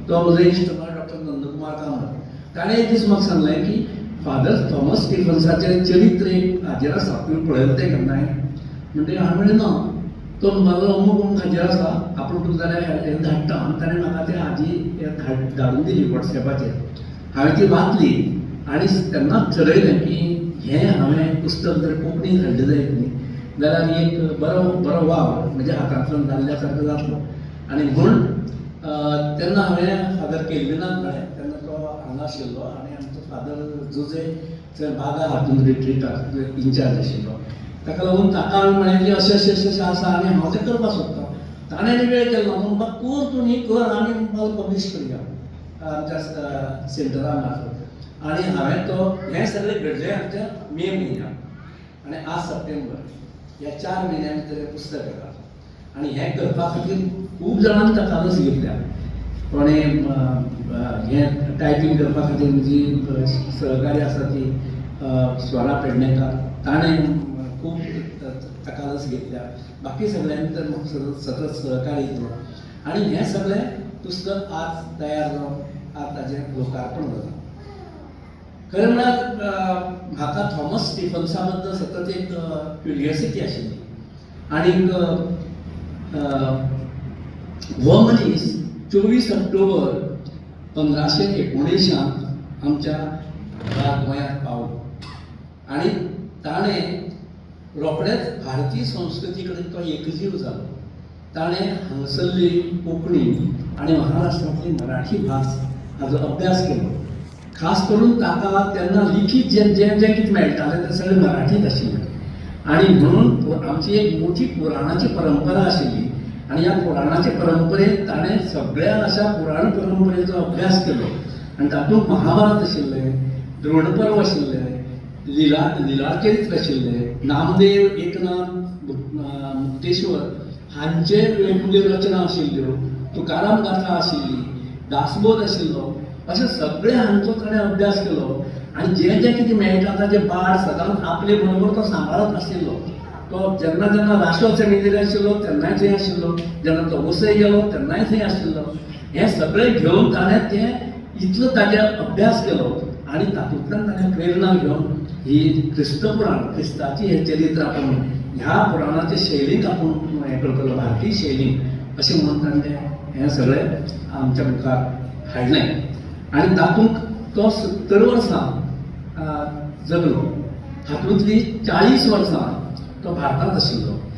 तो म्हजो इश्ट डॉक्टर नंदकुमार कामत ताणें एक दीस म्हाका सांगलें की फादर थॉमस स्टिफन्साचें चरित्र एक हाजेर आसा तुवें पळयलें तें केन्नाय म्हणटकीर हांवें म्हणलें ना तो म्हणपाक अमूक अमूक हाजेर आसा आपूण तुका जाल्यार हें धाडटा आनी ताणें म्हाका ती हाजी धाडून दिली वॉट्सॅपाचेर हांवें ती वाचली आनी तेन्नाच थरयलें की हें हांवें पुस्तक जर कोंकणीन धाडलें जायत न्ही जाल्यार एक बरो वाव म्हज्या हातांतल्यान जाल्ल्या सारको जातलो आनी म्हूण तेन्ना हांवें फादर केल्विनाक म्हळें तेन्ना तो हांगा आशिल्लो आनी आमचो फादर जुजे थंय बागा हातून रिट्रिटाक इन्चार्ज आशिल्लो ताका लागून ताका हांवें म्हळें की अशें अशें अशें आसा आनी हांव तें करपाक सोदतां ताणें वेळ केलो ना म्हणपाक कर तूं न्ही कर आमी म्हणपाक पब्लीश करया आमच्या सेंटरान मार्फत आनी हांवें तो हें सगळें घडलें आमच्या मे म्हयन्याक आनी आज सप्टेंबर ह्या 4 म्हयन्यां भितर हें पुस्तक येता आनी हें करपा खातीर खूब जाणांनी तकालस घेतल्या कोणें हें टायपींग करपा खातीर म्हजी सहकारी आसा ती स्वरा पेडणेकार ताणें खूब तकालस घेतल्या बाकी सगळ्यांनी तर म्हाका सतत सहकार्य दिलो आनी हें सगळें पुस्तक आज तयार जावन आज ताजें लोकार्पण जाता खरें म्हळ्यार म्हाका थॉमस स्टिफन्सा बद्दल सतत एक क्युरियोसिटी आशिल्ली आनीक हो मनीस 24 ऑक्टोबर 1519 आमच्या गोंयांत पावलो आनी ताणें रोखडेंच भारतीय संस्कृती कडेन तो एकजीव जालो ताणें हांगसरली कोंकणी आनी महाराष्ट्रांतली मराठी भास हाजो अभ्यास केलो खास करून ताका तेन्ना लिखीत जें कितें मेळटालें तें सगळें मराठींत आशिल्लें आनी म्हणून आमची एक मोठी पुराणाची परंपरा आशिल्ली आनी ह्या पुराणाचे परंपरेंत ताणें सगळ्या अशा पुराण परंपरेचो अभ्यास केलो आनी तातूंत महाभारत आशिल्लें द्रोणपर्व आशिल्लें लिलाचरित्र आशिल्लें नामदेव एकनाथ मुक्तेश्वर हांचे वेगवेगळ्यो रचना आशिल्ल्यो तुकाराम गाथा आशिल्ली दासबोध आशिल्लो अशें सगळें हांचो ताणें अभ्यास केलो आनी जें कितें मेळटा ताचें पाठ सदांच आपले बरोबर तो सांबाळत आशिल्लो तो जेन्ना जेन्ना राष्ट्र सेमिनारी आशिल्लो तेन्नाय थंय आशिल्लो जेन्ना तो वसय गेलो तेन्नाय थंय आशिल्लो हें सगळें घेवन ताणें तें इतलो ताजे अभ्यास केलो आनी तातूंतल्यान ताणें प्रेरणा घेवन ही क्रिस्त पुराण क्रिस्ताची हें चरित्र आपूण ह्या पुराणाचे शैलीक आपूण हें करतलो भारतीय शैलीक अशें म्हणून ताणें हें सगळें आमच्या मुखार हाडलें आनी तातूंत तो 70 वर्सां जगलो हातूंतली 40 वर्सां तो भारतांत आशिल्लो